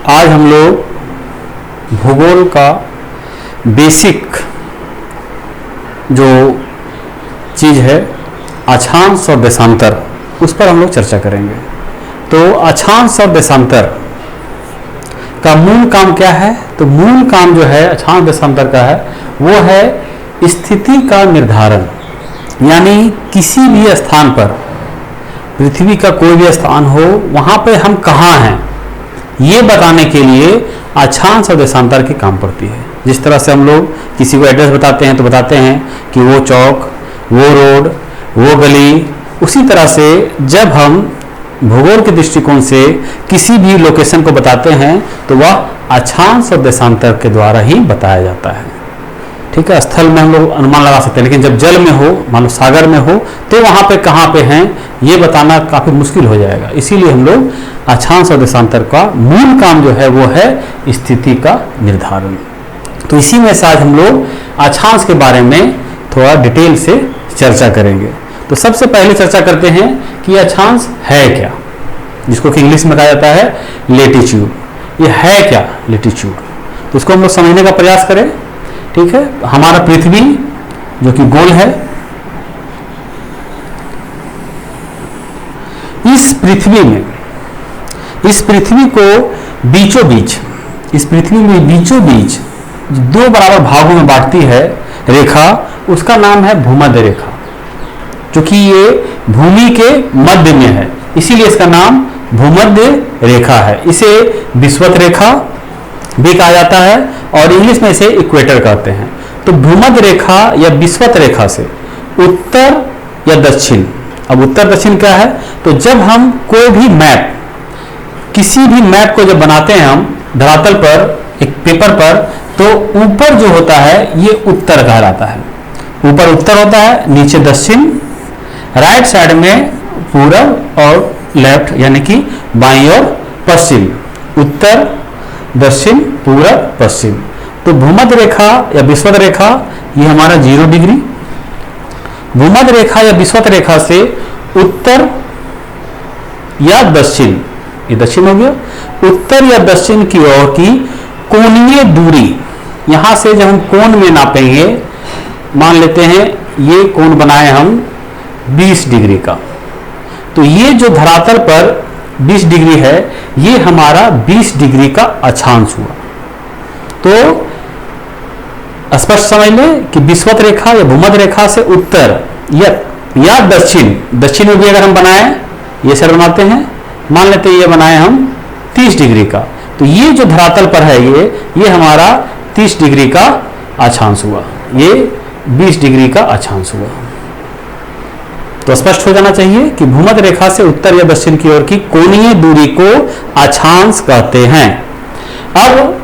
आज हम लोग भूगोल का बेसिक जो चीज़ है अक्षांश और देशांतर, उस पर हम लोग चर्चा करेंगे। तो अक्षांश और देशांतर का मूल काम क्या है? तो मूल काम जो है अक्षांश देशांतर का है वो है स्थिति का निर्धारण, यानी किसी भी स्थान पर, पृथ्वी का कोई भी स्थान हो, वहाँ पे हम कहाँ हैं ये बताने के लिए अक्षांश और देशांतर की काम पड़ती है। जिस तरह से हम लोग किसी को एड्रेस बताते हैं तो बताते हैं कि वो चौक, वो रोड, वो गली, उसी तरह से जब हम भूगोल के दृष्टिकोण से किसी भी लोकेशन को बताते हैं तो वह अक्षांश और देशांतर के द्वारा ही बताया जाता है। ठीक है, स्थल में हम लोग अनुमान लगा सकते हैं, लेकिन जब जल में हो, मान लो सागर में हो, तो वहाँ पे कहाँ पे हैं ये बताना काफ़ी मुश्किल हो जाएगा। इसीलिए हम लोग अक्षांश और देशांतर का मूल काम जो है वो है स्थिति का निर्धारण। तो इसी में से आज हम लोग अक्षांश के बारे में थोड़ा डिटेल से चर्चा करेंगे। तो सबसे पहले चर्चा करते हैं कि अक्षांश है क्या, जिसको कि इंग्लिश में कहा जाता है लेटीट्यूड। ये है क्या लेटीट्यूड? तो इसको हम लोग समझने का प्रयास करें। ठीक है, हमारा पृथ्वी जो कि गोल है, इस पृथ्वी को बीचों बीच, इस पृथ्वी में बीचों बीच दो बराबर भागों में बांटती है रेखा, उसका नाम है भूमध्य रेखा, क्योंकि ये भूमि के मध्य में है, इसीलिए इसका नाम भूमध्य रेखा है। इसे विषुवत रेखा भी कहा जाता है और इंग्लिश में इसे इक्वेटर कहते हैं। तो भूमध्य रेखा या विषुवत रेखा से उत्तर या दक्षिण, अब उत्तर दक्षिण क्या है? तो जब हम कोई भी मैप, किसी भी मैप को जब बनाते हैं हम धरातल पर, एक पेपर पर, तो ऊपर जो होता है ये उत्तर कहलाता है। ऊपर उत्तर होता है, नीचे दक्षिण, राइट साइड में पूरब और लेफ्ट यानी कि बाईं ओर पश्चिम, उत्तर दक्षिण पूरब पश्चिम। तो भूमध्य रेखा या विषुवत रेखा ये हमारा 0 डिग्री, भूमध्य रेखा या विषुवत रेखा से उत्तर या दक्षिण, ये दक्षिण हो गया, उत्तर या दक्षिण की ओर की कोणीय दूरी, यहां से जब हम कोण में नापेंगे, मान लेते हैं ये कोण बनाए हम 20 डिग्री का, तो ये जो धरातल पर 20 डिग्री है ये हमारा 20 डिग्री का अक्षांश हुआ। तो स्पष्ट समझ लें कि विषुवत रेखा या भूमध्य रेखा से उत्तर या दक्षिण, दक्षिण में भी अगर हम बनाएं, ये सर बनाते हैं, मान लेते हैं ये बनाए हम 30 डिग्री का, तो ये जो धरातल पर है ये हमारा 30 डिग्री का अक्षांश हुआ, ये 20 डिग्री का अक्षांश हुआ। तो स्पष्ट हो जाना चाहिए कि भूमध्य रेखा से उत्तर या दक्षिण की ओर की कोणीय दूरी को अक्षांश कहते हैं। अब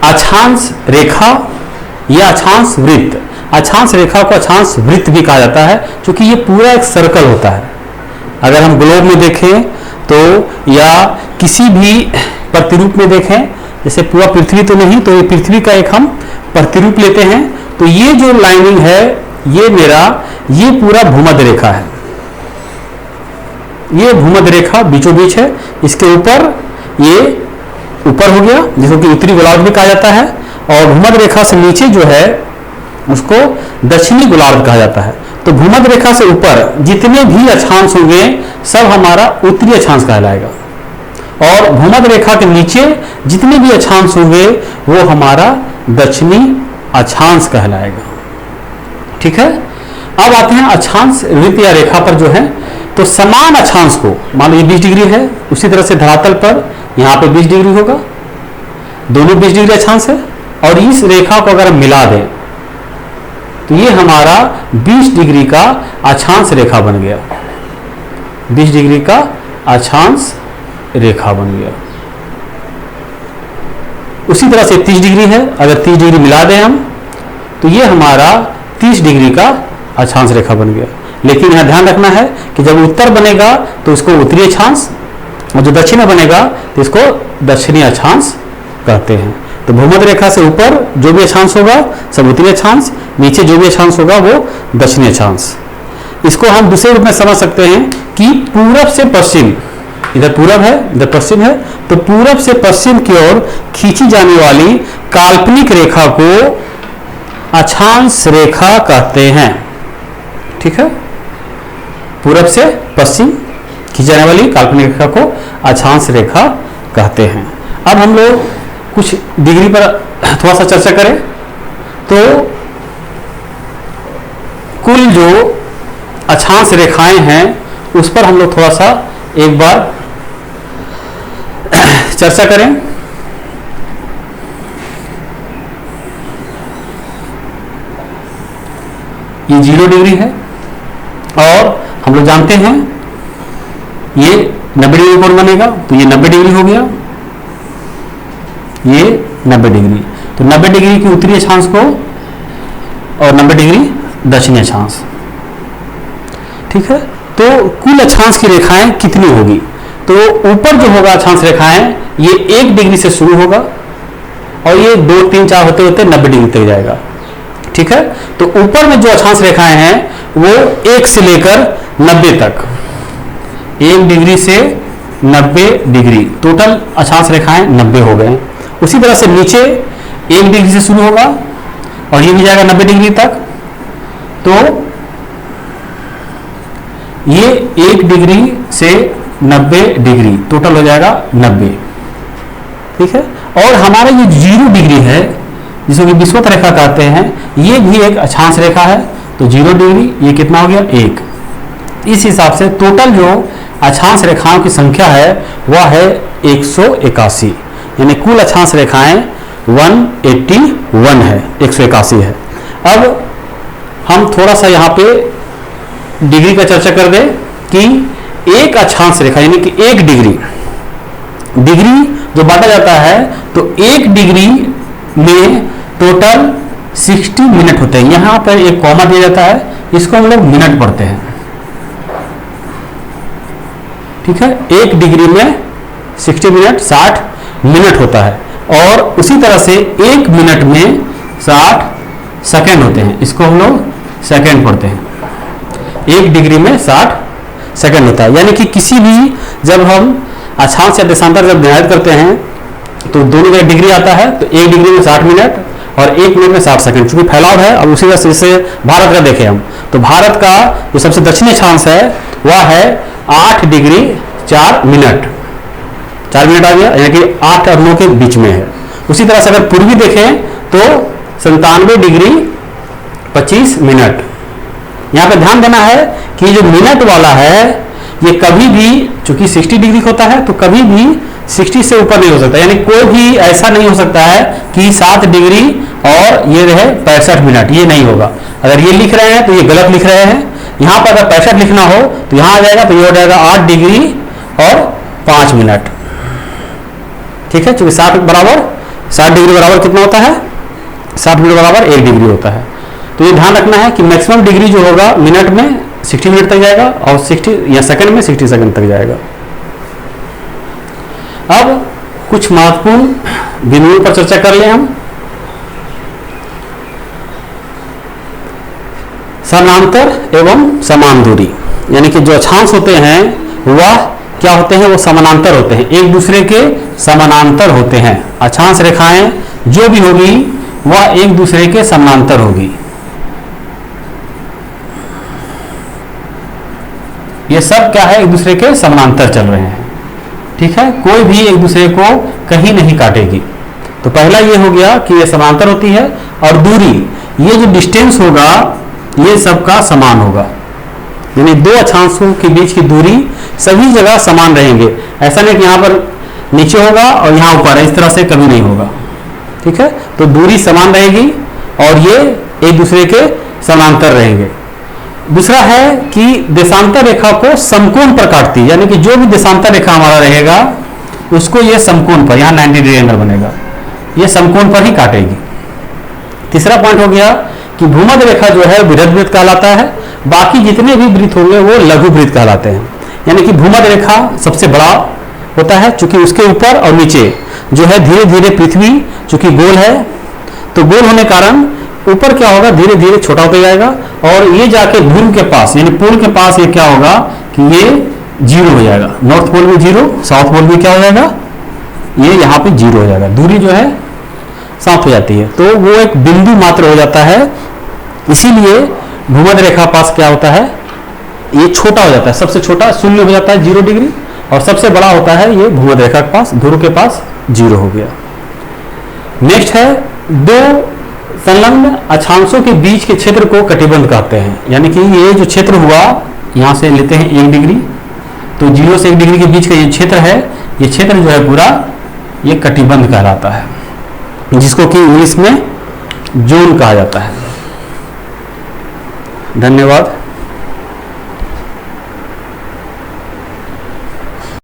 अक्षांश रेखा या अक्षांश वृत्त, अक्षांश रेखा को अक्षांश वृत्त भी कहा जाता है, क्योंकि ये पूरा एक सर्कल होता है। अगर हम ग्लोब में देखें तो, या किसी भी प्रतिरूप में देखें, जैसे पूरा पृथ्वी तो नहीं, तो ये पृथ्वी का एक हम प्रतिरूप लेते हैं, तो ये जो लाइनिंग है ये पूरा भूमध्य रेखा है, ये भूमध्य रेखा बीचों बीच है, इसके ऊपर ये ऊपर हो गया जिसको कि उत्तरी गोलार्ध भी कहा जाता है, और भूमध्य रेखा से नीचे जो है उसको दक्षिणी गोलार्ध कहा जाता है। तो भूमध्य रेखा से ऊपर जितने भी अक्षांश होंगे सब हमारा उत्तरी अक्षांश कहलाएगा, और भूमध्य रेखा के नीचे जितने भी अक्षांश होंगे वो हमारा दक्षिणी अक्षांश कहलाएगा। ठीक है, अब आते हैं अक्षांश वृत्त या रेखा पर जो है, तो समान अक्षांश को, मान लो ये 20 डिग्री है, उसी तरह से धरातल पर यहाँ पे 20 डिग्री होगा, दोनों 20 डिग्री अक्षांश है, और इस रेखा को अगर हम मिला दें तो ये हमारा 20 डिग्री का अक्षांश रेखा बन गया, 20 डिग्री का अक्षांश रेखा बन गया। उसी तरह से 30 डिग्री है, अगर 30 डिग्री मिला दें हम तो ये हमारा 30 डिग्री का अक्षांश रेखा बन गया। लेकिन यहाँ ध्यान रखना है कि जब उत्तर बनेगा तो इसको उत्तरी अक्षांश, और जो दक्षिण में बनेगा तो इसको दक्षिणी अक्षांश कहते हैं। तो भूमध्य रेखा से ऊपर जो भी अक्षांश होगा सब उत्तरी अक्षांश, नीचे जो भी अक्षांश होगा वो दक्षिणी अक्षांश। इसको हम दूसरे रूप में समझ सकते हैं कि पूरब से पश्चिम, इधर पूरब है, इधर पश्चिम है, तो पूरब से पश्चिम की ओर खींची जाने वाली काल्पनिक रेखा को अक्षांश रेखा कहते हैं। ठीक है, पूरब से पश्चिम खींची जाने वाली काल्पनिक रेखा को अक्षांश रेखा कहते हैं। अब हम लोग कुछ डिग्री पर थोड़ा सा चर्चा करें तो कुल जो अक्षांश रेखाएं हैं उस पर हम लोग थोड़ा सा एक बार चर्चा करें। ये 0 डिग्री है और हम लोग जानते हैं ये 90 डिग्री कोण बनेगा, तो ये 90 डिग्री हो गया, ये 90 डिग्री, तो 90 डिग्री की उत्तरी अक्षांश को और 90 डिग्री दक्षिणी अक्षांश। ठीक है, तो कुल अक्षांश की रेखाएं कितनी होगी? तो ऊपर जो होगा अक्षांश रेखाएं ये 1 डिग्री से शुरू होगा और ये 2, 3, 4 होते होते 90 डिग्री तक जाएगा। ठीक है, तो ऊपर में जो अक्षांश रेखाएं हैं वो 1 से लेकर 90 तक, 1 डिग्री से 90 डिग्री, टोटल अक्षांश रेखाएं 90 हो गए। उसी तरह से नीचे 1 डिग्री से शुरू होगा और ये भी जाएगा 90 डिग्री तक, तो ये 1 डिग्री से 90 डिग्री टोटल हो जाएगा 90। ठीक है, और हमारा ये 0 डिग्री है जिसको कि विषुवत रेखा कहते हैं, ये भी एक अक्षांश रेखा है, तो 0 डिग्री ये कितना हो गया 1। इस हिसाब से टोटल जो अक्षांश रेखाओं की संख्या है वह है 181, यानी कुल अक्षांश रेखाएं 181 है, 181 है। अब हम थोड़ा सा यहाँ पे डिग्री का चर्चा कर दें कि एक अक्षांश रेखा यानी कि 1 डिग्री जो बांटा जाता है तो 1 डिग्री में टोटल 60 मिनट होते हैं। यहां पर एक कॉमा दिया जाता है, इसको हम लोग मिनट पढ़ते हैं। ठीक है, 1 डिग्री में 60 मिनट 60 मिनट होता है, और उसी तरह से 1 मिनट में 60 सेकेंड होते हैं, इसको हम लोग सेकेंड पढ़ते हैं। 1 डिग्री में 60 सेकेंड होता है, यानी कि किसी भी जब हम अक्षांश या देशांतर जब निर्धारित करते हैं तो दोनों का डिग्री आता है, तो 1 डिग्री में 60 मिनट और 1 मिनट में 60 सेकंड। चूंकि फैलाव है, और उसी तरह से भारत का देखें हम, तो भारत का जो सबसे दक्षिणी अक्षांश है वह है 8 डिग्री 4 मिनट, 4 मिनट आ गया, यानी कि 8 और 9 के बीच में है। उसी तरह से अगर पूर्वी देखें तो 97 डिग्री 25 मिनट। यहाँ पे ध्यान देना है कि जो मिनट वाला है ये कभी भी, चूंकि 60 डिग्री होता है तो कभी भी 60 से ऊपर नहीं हो सकता, यानी कोई भी ऐसा नहीं हो सकता है कि 7 डिग्री और ये रहे 65 मिनट, ये नहीं होगा। अगर ये लिख रहे हैं तो ये गलत लिख रहे हैं। यहाँ पर अगर 65 लिखना हो तो यहाँ आ जाएगा, तो ये हो जाएगा 8 डिग्री और 5 मिनट। ठीक है, चूंकि 60 डिग्री बराबर कितना होता है, 60 मिनट बराबर 1 डिग्री होता है। तो ये ध्यान रखना है कि मैक्सिमम डिग्री जो होगा मिनट में 60 मिनट तक जाएगा और 60 या सेकंड में 60 सेकंड तक जाएगा। अब कुछ महत्वपूर्ण बिंदुओं पर चर्चा कर लें हम। समानांतर एवं समान दूरी, यानी कि जो अक्षांश होते हैं वह क्या होते हैं, वो समानांतर होते हैं, एक दूसरे के समानांतर होते हैं। अक्षांश रेखाएं जो भी होगी वह एक दूसरे के समानांतर होगी। ये सब क्या है, एक दूसरे के समानांतर चल रहे हैं। ठीक है, कोई भी एक दूसरे को कहीं नहीं काटेगी। तो पहला ये हो गया कि ये समांतर होती है, और दूरी, ये जो डिस्टेंस होगा ये सबका समान होगा, यानी दो अक्षांशों के बीच की दूरी सभी जगह समान रहेंगे। ऐसा नहीं कि यहाँ पर नीचे होगा और यहाँ ऊपर है, इस तरह से कभी नहीं होगा। ठीक है, तो दूरी समान रहेगी और ये एक दूसरे के समांतर रहेंगे। दूसरा है कि देशांतर रेखा को समकोण पर काटती है, यानी कि जो भी देशांतर रेखा हमारा रहेगा उसको ये समकोण पर, यहाँ 90 डिग्री एंगल बनेगा, ये समकोण पर ही काटेगी। तीसरा पॉइंट हो गया कि भूमध्य रेखा जो है बृहद वृत्त कहलाता है, बाकी जितने भी वृत्त होंगे वो लघु वृत्त कहलाते हैं। यानी कि भूमध्य रेखा सबसे बड़ा होता है, चूंकि उसके ऊपर और नीचे जो है धीरे धीरे पृथ्वी चूंकि गोल है, तो गोल होने कारण ऊपर क्या होगा, धीरे धीरे छोटा होता जाएगा, और ये जाके ध्रुव के पास यानी पोल के पास ये क्या होगा कि ये जीरो हो जाएगा, नॉर्थ पोल में जीरो, साउथ पोल में क्या हो जाएगा, ये यहाँ पे जीरो हो जाएगा, दूरी जो है साफ हो जाती है, तो वो एक बिंदु मात्र हो जाता है। इसीलिए भूमध्य रेखा पास क्या होता है, ये छोटा हो जाता है, सबसे छोटा शून्य हो जाता है 0 डिग्री, और सबसे बड़ा होता है ये भूमध्य रेखा के पास, ध्रुव के पास 0 हो गया। नेक्स्ट है, दो संलग्न अक्षांशों के बीच के क्षेत्र को कटिबंध कहते हैं। यानी कि ये जो क्षेत्र हुआ, यहां से लेते हैं 1 डिग्री, तो 0 से 1 डिग्री के बीच का ये क्षेत्र है, ये क्षेत्र जो है पूरा ये कटिबंध कहलाता है, जिसको कि इंग्लिश में जोन कहा जाता है। धन्यवाद।